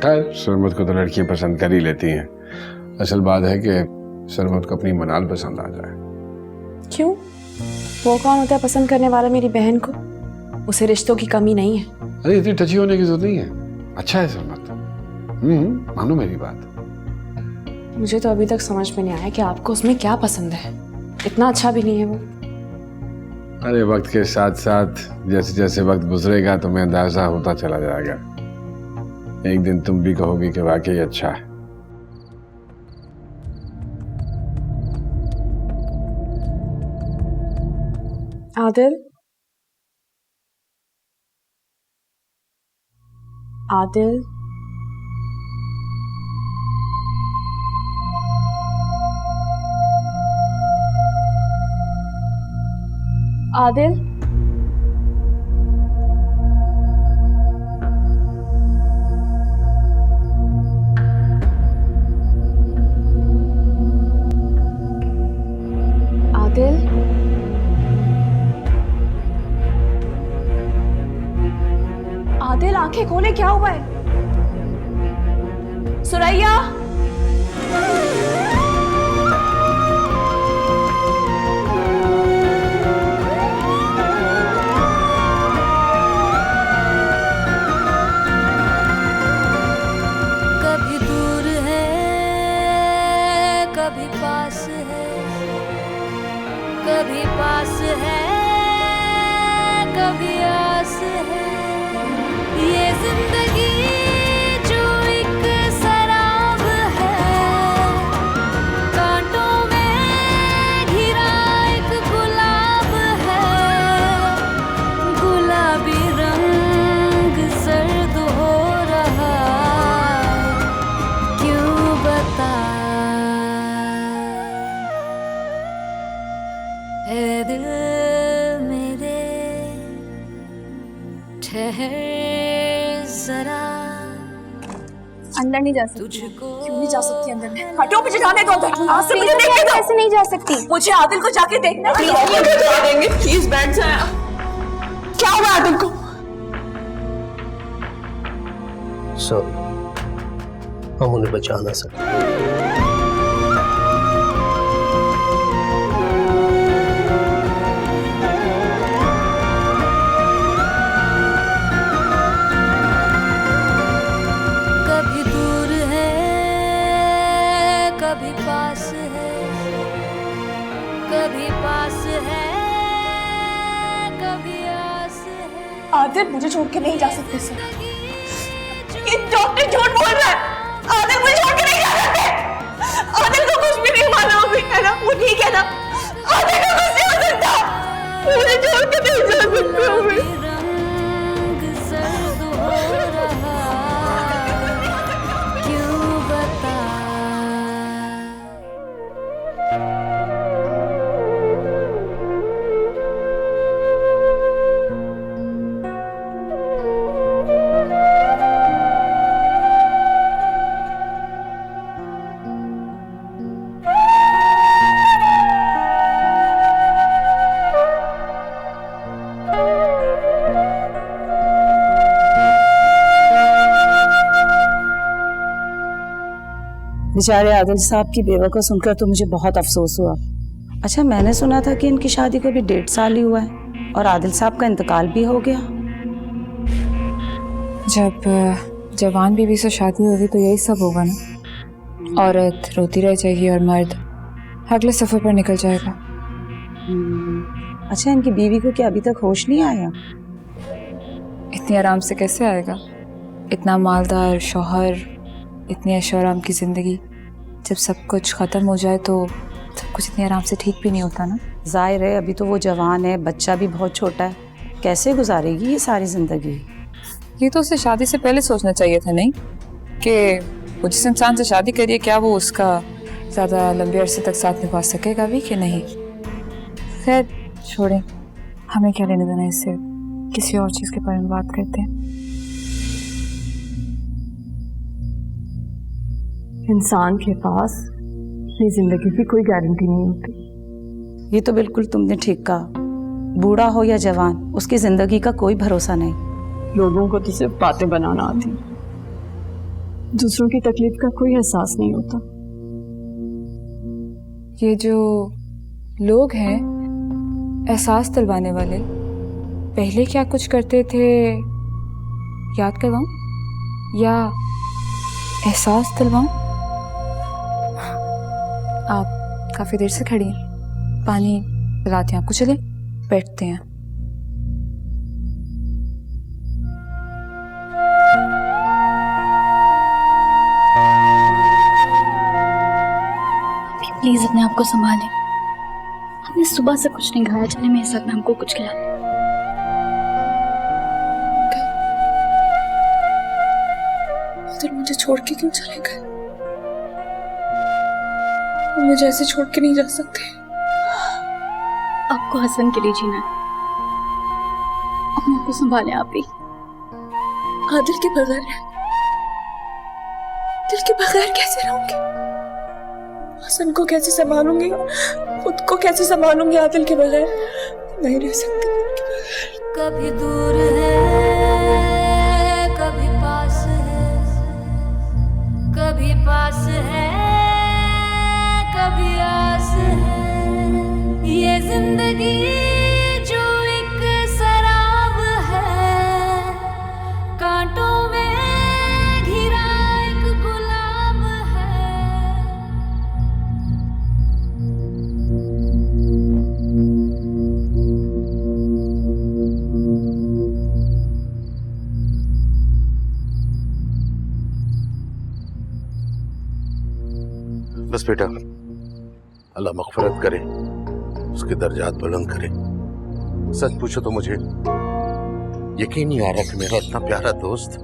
खैर सरमत को तो लड़कियां पसंद कर ही लेती हैं। असल बात है कि सरमत को अपनी मनाल पसंद आ जाए। क्यों? वो कौन होता है पसंद करने वाला मेरी बहन को? उसे रिश्तों की कमी नहीं है। अरे इतनी टची होने की जरूरत नहीं है, अच्छा है सरमत। मानो मेरी बात। मुझे तो अभी तक समझ में नहीं आया कि आपको उसमें क्या पसंद है। इतना अच्छा भी नहीं है वो। अरे वक्त के साथ साथ जैसे जैसे वक्त गुजरेगा तुम्हें अंदाजा होता चला जाएगा। एक दिन तुम भी कहोगी कि वाकई अच्छा है। आदिल, आदिल, आदिल, आदिल, आदिल आंखें खोले, क्या हुआ है? सुरैया, कभी दूर है कभी पास है, कभी पास है कभी आस है। ये जिंदगी जो एक शराब है, कांटों में घिरा एक गुलाब है। गुलाबी रंग सर्द हो रहा, क्यों बता है दिल मेरे, ठहर जरा। अंदर नहीं जा सकती। तुझको क्यों नहीं जा सकती अंदर में? हटो, मुझे जाने दो। आज से मुझे प्लीज देखने दो। ऐसे नहीं जा सकती। मुझे आदिल को जाके देखना है। प्लीज बैठ जाए। क्या हुआ आदिल को? सॉरी, हम उन्हें बचा ना सके। कभी दूर है कभी पास है, कभी पास है कभी आस है। आदिल मुझे छोड़ के नहीं जा सकते सर। ये डॉक्टर झूठ बोल रहा है। आदिल मुझे छोड़ के नहीं जा सकते। आदिल को कुछ भी नहीं मालूम अभी, है ना? वो ठीक है ना? आदिल को कुछ नहीं हो सकता। मुझे छोड़ के नहीं जा सकते अभी। रंग सर्द हो रहा, क्यों बता। बेचारे आदिल साहब की बेवा को सुनकर तो मुझे बहुत अफसोस हुआ। अच्छा, मैंने सुना था कि इनकी शादी को भी 1.5 साल ही हुआ है और आदिल साहब का इंतकाल भी हो गया। जब जवान बीवी से शादी होगी तो यही सब होगा ना। औरत रोती रह जाएगी और मर्द अगले सफर पर निकल जाएगा। अच्छा, इनकी बीवी को क्या अभी तक होश नहीं आया? इतनी आराम से कैसे आएगा? इतना मालदार शौहर, इतनी ऐशो आराम की जिंदगी, जब सब कुछ खत्म हो जाए तो सब कुछ इतनी आराम से ठीक भी नहीं होता ना। जाहिर है अभी तो वो जवान है, बच्चा भी बहुत छोटा है, कैसे गुजारेगी ये सारी जिंदगी? ये तो उसे शादी से पहले सोचना चाहिए था, नहीं कि वो जिस इंसान से शादी करिए क्या वो उसका ज़्यादा लंबे अरसे तक साथ निभा सकेगा भी कि नहीं। खैर छोड़ें, हमें क्या लेने देना इससे, किसी और चीज़ के बारे में बात करते हैं। इंसान के पास अपनी जिंदगी की कोई गारंटी नहीं होती। ये तो बिल्कुल तुमने ठीक कहा, बूढ़ा हो या जवान उसकी जिंदगी का कोई भरोसा नहीं। लोगों को तो सिर्फ बातें बनाना आती। दूसरों की तकलीफ का कोई एहसास नहीं होता। ये जो लोग हैं एहसास दिलवाने वाले, पहले क्या कुछ करते थे याद करवाऊं या एहसास दिलवाऊं? आप काफी देर से खड़ी हैं, पानी पिलाते हैं आपको, चले बैठते हैं। प्लीज अपने आप को संभालें। हमने सुबह से कुछ नहीं खाया, चले मेरे साथ में हमको कुछ खिला। तो मुझे छोड़ के क्यों चले गए? मुझे ऐसे छोड़ के नहीं जा सकते। आपको हसन के लिए जीना है, अपने आप को संभालें आप भी। आदिल के बगैर, दिल के बगैर कैसे रहूंगी? हसन को कैसे संभालूंगी? खुद को कैसे संभालूंगी आदिल के बगैर? नहीं रह सकती कभी दूर है कभी पास है, कभी पास है कभी आस है। ये जिंदगी जो एक शराब है, कांटों में घिरा एक गुलाब है। बस बेटा, अल्लाह मग़फ़िरत करे, उसके दर्जात बुलंद करे। सच पूछो तो मुझे यकीन नहीं आ रहा कि मेरा इतना प्यारा दोस्त,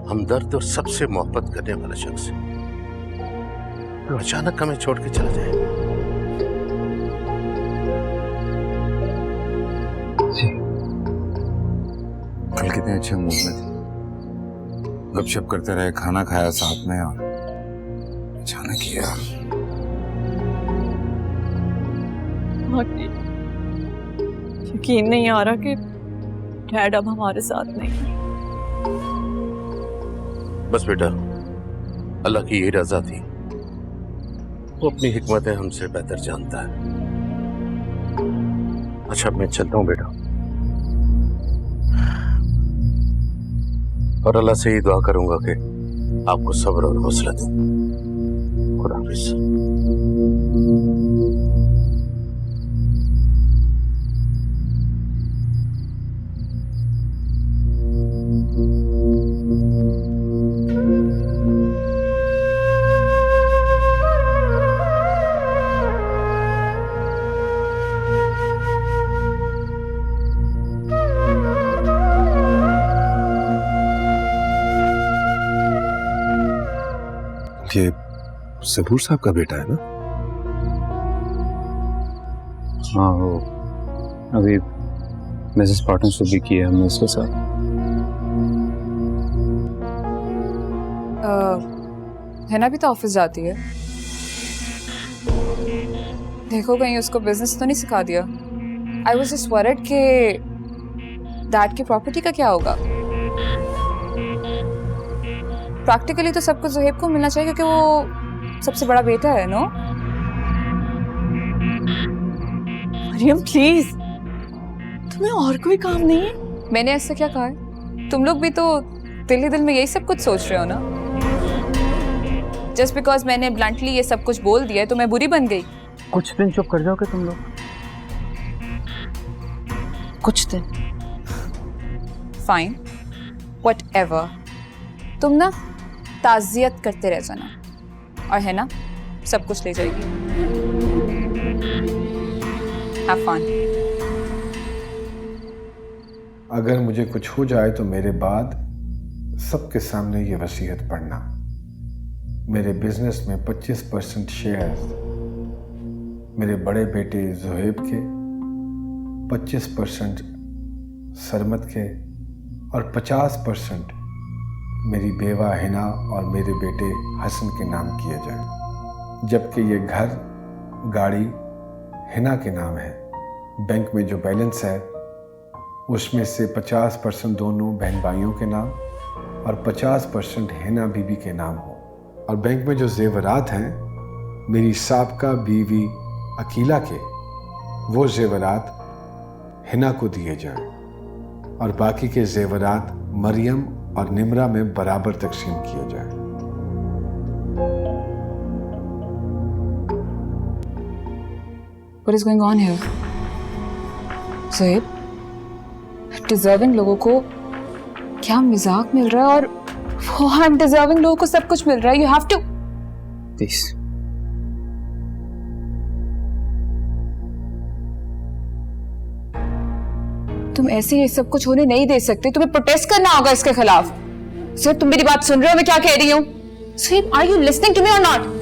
हमदर्द और सबसे मोहब्बत करने वाला शख्स तो अचानक हमें छोड़ के चला जाए। कल कितने अच्छे मूड में थे, गपशप करते रहे, खाना खाया साथ में, और अचानक ही यार यकीन नहीं आ रहा कि डैड अब हमारे साथ नहीं। बस बेटा, अल्लाह की यही रजा थी, वो अपनी हिकमतें हमसे बेहतर जानता है। अच्छा मैं चलता हूँ बेटा, और अल्लाह से ही दुआ करूंगा कि आपको सब्र और हौसला दे। खुदा हाफिज़। ये सबूर साहब का बेटा है ना? हाँ, वो अभी बिजनेस पार्टनरशिप भी की है हमने उसके साथ। है भी तो ऑफिस जाती है, देखो कहीं उसको बिजनेस तो नहीं सिखा दिया। आई वाज जस्ट वरीड कि डैड की प्रॉपर्टी का क्या होगा। प्रैक्टिकली तो सब कुछ ज़ुहैब को मिलना चाहिए क्योंकि वो सबसे बड़ा बेटा है। नो मरियम प्लीज, तुम्हें और कोई काम नहीं है? मैंने ऐसा क्या कहा है? तुम लोग भी तो दिल ही दिल में यही सब कुछ सोच रहे हो ना। जस्ट बिकॉज मैंने ब्लंटली ये सब कुछ बोल दिया है तो मैं बुरी बन गई? कुछ दिन चुप कर जाओगे तुम लोग? कुछ दिन फाइन, व्हाटएवर। तुम ना ताज़ियत करते रह जाना, और है ना सब कुछ ले जाएगी। Have fun. अगर मुझे कुछ हो जाए तो मेरे बाद सबके सामने ये वसीयत पढ़ना, मेरे बिजनेस में 25% शेयर्स मेरे बड़े बेटे ज़ुहैब के, 25% सरमत के, और 50% मेरी बेवा हिना और मेरे बेटे हसन के नाम किया जाए। जबकि ये घर गाड़ी हिना के नाम है। बैंक में जो बैलेंस है उसमें से 50% दोनों बहन भाइयों के नाम और 50% हिना बीबी के नाम हो। और बैंक में जो जेवरात हैं मेरी साबका बीवी अकीला के, वो जेवरात हिना को दिए जाएं और बाकी के जेवरात मरियम और निमरा में बराबर तकसीम किए जाएं। What is going on here? Zoeb, deserving लोगों को क्या मजाक मिल रहा है और वो अनडिजर्विंग लोगों को सब कुछ मिल रहा है। You have to प्लीज तुम ऐसे ये सब कुछ होने नहीं दे सकते। तुम्हें प्रोटेस्ट करना होगा इसके खिलाफ। जोएब, तुम मेरी बात सुन रहे हो मैं क्या कह रही हूँ? Joeb, are you listening to me और नॉट?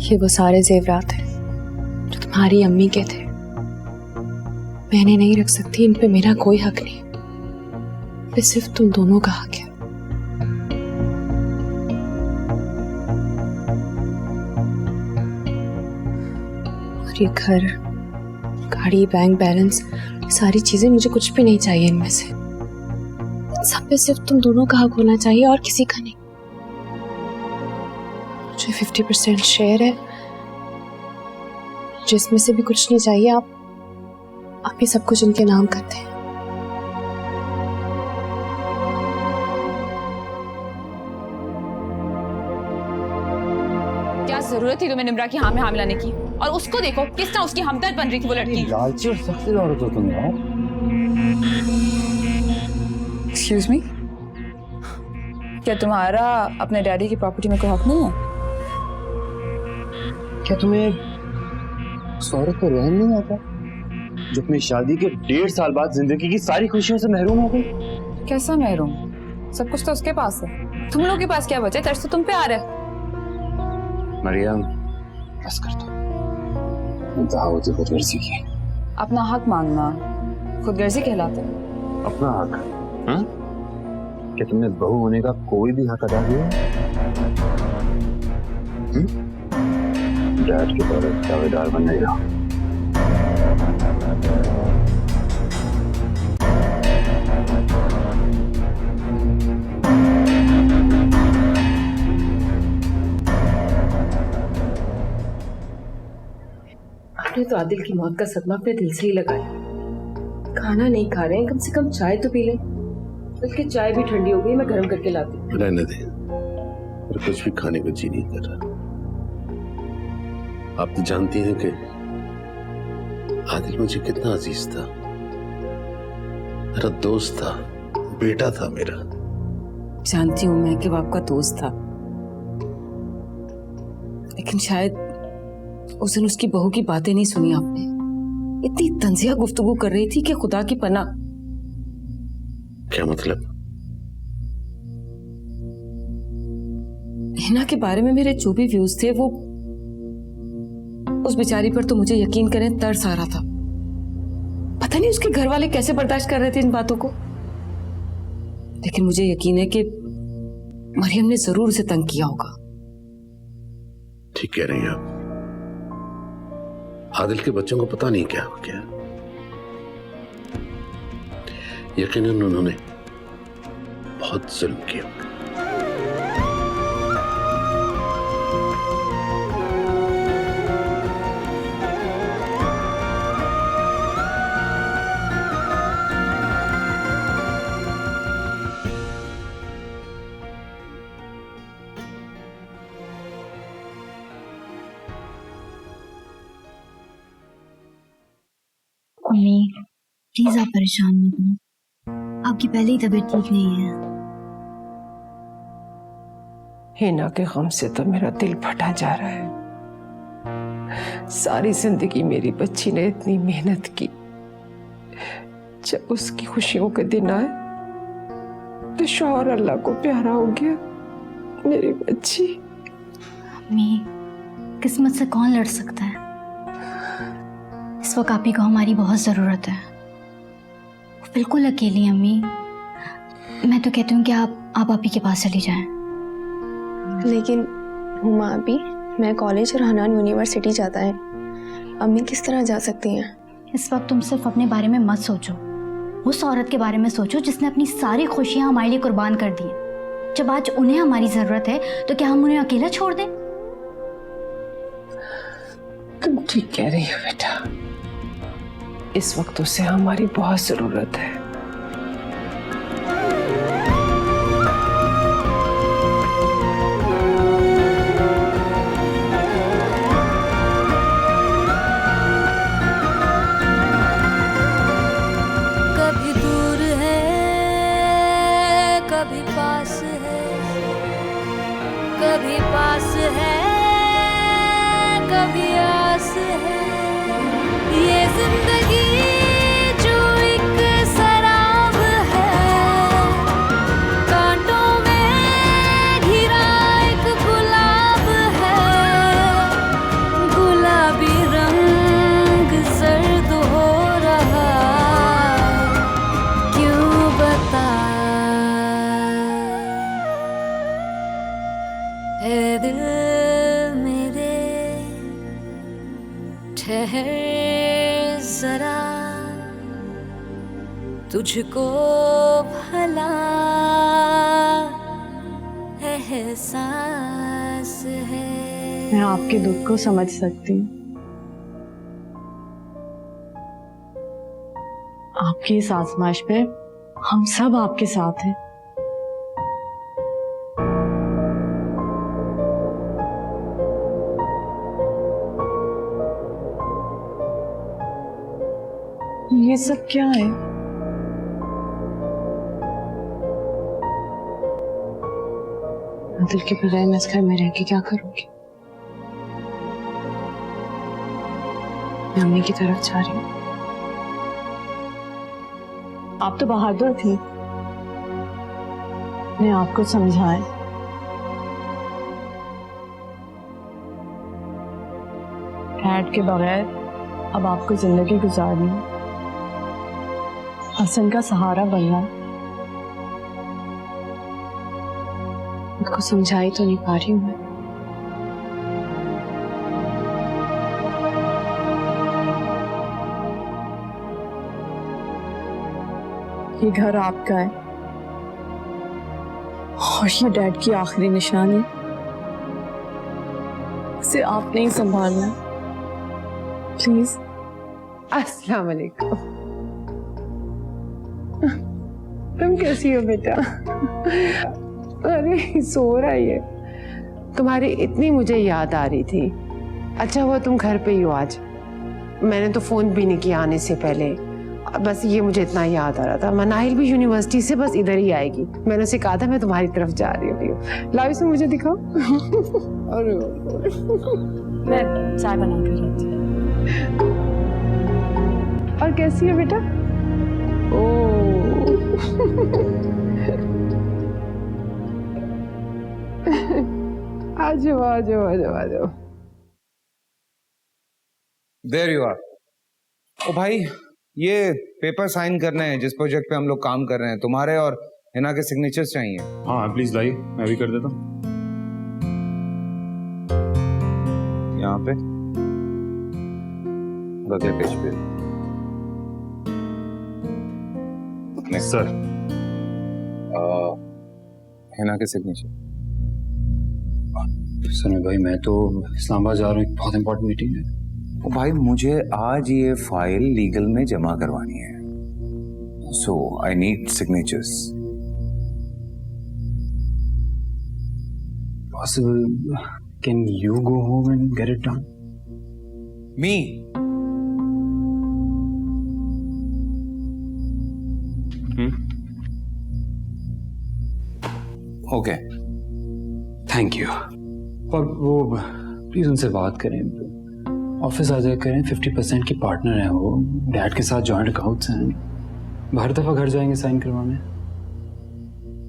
ये वो सारे जेवरात हैं जो तुम्हारी अम्मी के थे। मैंने नहीं रख सकती, इन पे मेरा कोई हक नहीं। ये सिर्फ तुम दोनों का हक है। और ये घर, गाड़ी, बैंक बैलेंस, ये सारी चीजें मुझे कुछ भी नहीं चाहिए इनमें से। सब पे सिर्फ तुम दोनों का हक होना चाहिए और किसी का नहीं। मुझे 50% शेयर है, जिसमें से भी कुछ नहीं चाहिए। आप ये सब कुछ उनके नाम करते हैं। क्या जरूरत थी तुम्हें निम्रा की हाँ में हाँ मिलाने की? और उसको देखो किस तरह उसकी हमदर्द बन रही थी वो लड़की। लालची और सख्त औरत हो तुम यार। एक्सक्यूज मी, क्या तुम्हारा अपने डैडी की प्रॉपर्टी में कोई हक नहीं है? क्या तुम्हें उस औरत को रहम नहीं आता जो अपनी शादी के 1.5 साल बाद जिंदगी की सारी खुशियों से महरूम हो गई? कैसा महरूम? सब कुछ तो उसके पास है। तुम लोगों के पास क्या बचा? तरस तो तुम पे आ रहा है। मरियम बस कर दो। इंतहा होती खुदगर्जी की। अपना हक मांगना खुदगर्जी कहलाता है। अपना हक? हाँ? क्या तुमने बहू होने का कोई भी हक अदा किया? डैड के तौर पर दावेदार बन नहीं रहा। आपने तो आदिल की मौत का सदमा अपने दिल से ही लगाया। खाना नहीं खा रहे हैं, कम से कम चाय तो पी लें। बल्कि चाय भी ठंडी हो गई, मैं गर्म करके लाती हूँ। रहने दे, और कुछ भी खाने को जी नहीं कर रहा। आप तो जानती हैं कि आदिल मुझे कितना अजीज था, मेरा दोस्त था, बेटा था मेरा। जानती हूँ मैं कि वो आपका दोस्त था, लेकिन शायद उस दिन उसकी बहू की बातें नहीं सुनी आपने। इतनी तंजिया गुफ्तगू कर रही थी कि खुदा की पनाह। क्या मतलब? हिना के बारे में मेरे जो भी व्यूज थे वो उस बेचारी पर तो मुझे यकीन करें तरस आ रहा था। पता नहीं उसके घर वाले कैसे बर्दाश्त कर रहे थे इन बातों को, लेकिन मुझे यकीन है कि मरियम ने जरूर उसे तंग किया होगा। ठीक कह रही हैं आप। आदिल के बच्चों को पता नहीं क्या हो गया। यकीनन उन्होंने बहुत जुल्म किया। मम्मी प्लीज आप परेशान मत हो, आपकी पहले ही तबीयत ठीक नहीं है। हिना के गम से तो मेरा दिल फटा जा रहा है। सारी जिंदगी मेरी बच्ची ने इतनी मेहनत की, जब उसकी खुशियों के दिन आए तो शौहर अल्लाह को प्यारा हो गया। मेरी बच्ची। अम्मी, किस्मत से कौन लड़ सकता है? इस वक्त आप ही को हमारी बहुत ज़रूरत है। वो बिल्कुल अकेली हैं अम्मी। मैं तो कहती हूँ कि आप ही के पास चली जाएं। लेकिन हुमा अभी, मैं कॉलेज और हनान यूनिवर्सिटी जाता है, अम्मी किस तरह जा सकती हैं? इस वक्त तुम सिर्फ अपने बारे में मत सोचो, उस औरत के बारे में सोचो जिसने अपनी सारी खुशियाँ हमारे लिए कुर्बान कर दी। जब आज उन्हें हमारी ज़रूरत है तो क्या हम उन्हें अकेला छोड़ दें? तुम ठीक कह रही हो बेटा, इस वक्त उसे हमारी बहुत ज़रूरत है। कभी दूर है, कभी पास है, कभी पास है, कभी आस है। ये जिंदगी जो एक शराब है, कांटों में घिरा एक गुलाब है। गुलाबी रंग सर्द हो रहा, क्यों बता ए दिल मेरे, ठहर जरा, तुझको भला एहसास है। मैं आपके दुख को समझ सकती हूँ। आपकी इस आजमाइश पे हम सब आपके साथ हैं। ये सब क्या है? दिल के बजाय मैं इस घर में रह के क्या करूंगी? मैं अम्मी की तरफ जा रही हूँ। आप तो बहादुर थी, मैं आपको समझाएं। डैड के बगैर अब आपको जिंदगी गुजारनी है, हसन का सहारा बनना। उनको समझाई तो नहीं पा रही हूँ मैं। ये घर आपका है और ये डैड की आखिरी निशानी, इसे आपने ही संभालना है। प्लीज। अस्सलाम वालेकुम। तुम कैसी हो बेटा? अरे सो रहा है। तुम्हारी इतनी मुझे याद आ रही थी। अच्छा हुआ तुम घर पे ही हो आज। मैंने तो फोन भी नहीं किया आने से पहले, बस ये मुझे इतना याद आ रहा था। मनाहिल भी यूनिवर्सिटी से बस इधर ही आएगी। मैंने उसे कहा था मैं तुम्हारी तरफ जा रही हूँ। लाओ इसे मुझे दिखाओ। अरे मैं चाय बना कर लाती हूँ। और कैसी है बेटा? आ जाओ आ जाओ आ जाओ आ जाओ। There you are. ओ भाई, ये पेपर साइन करने हैं जिस प्रोजेक्ट पे हम लोग काम कर रहे हैं। तुम्हारे और हिना के सिग्नेचर्स चाहिए। हाँ प्लीज लाइए, मैं भी कर देता हूँ। यहाँ पे अगले पेज पे सर। हिना के सिग्नेचर। सनी भाई, मैं तो इस्लामाबाद जा रहा हूँ, एक बहुत इंपॉर्टेंट मीटिंग है। ओ भाई, मुझे आज ये फाइल लीगल में जमा करवानी है, so I need signatures. Possible, can you go home and get it done? Me? Okay, thank you. और वो प्लीज उनसे बात करें, ऑफिस आ जाया करें, 50% की पार्टनर है वो, डैड के साथ जॉइंट अकाउंट्स हैं, हर दफा घर जाएंगे साइन करवाने।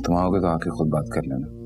तुम आओगे तो आके खुद बात कर लेना।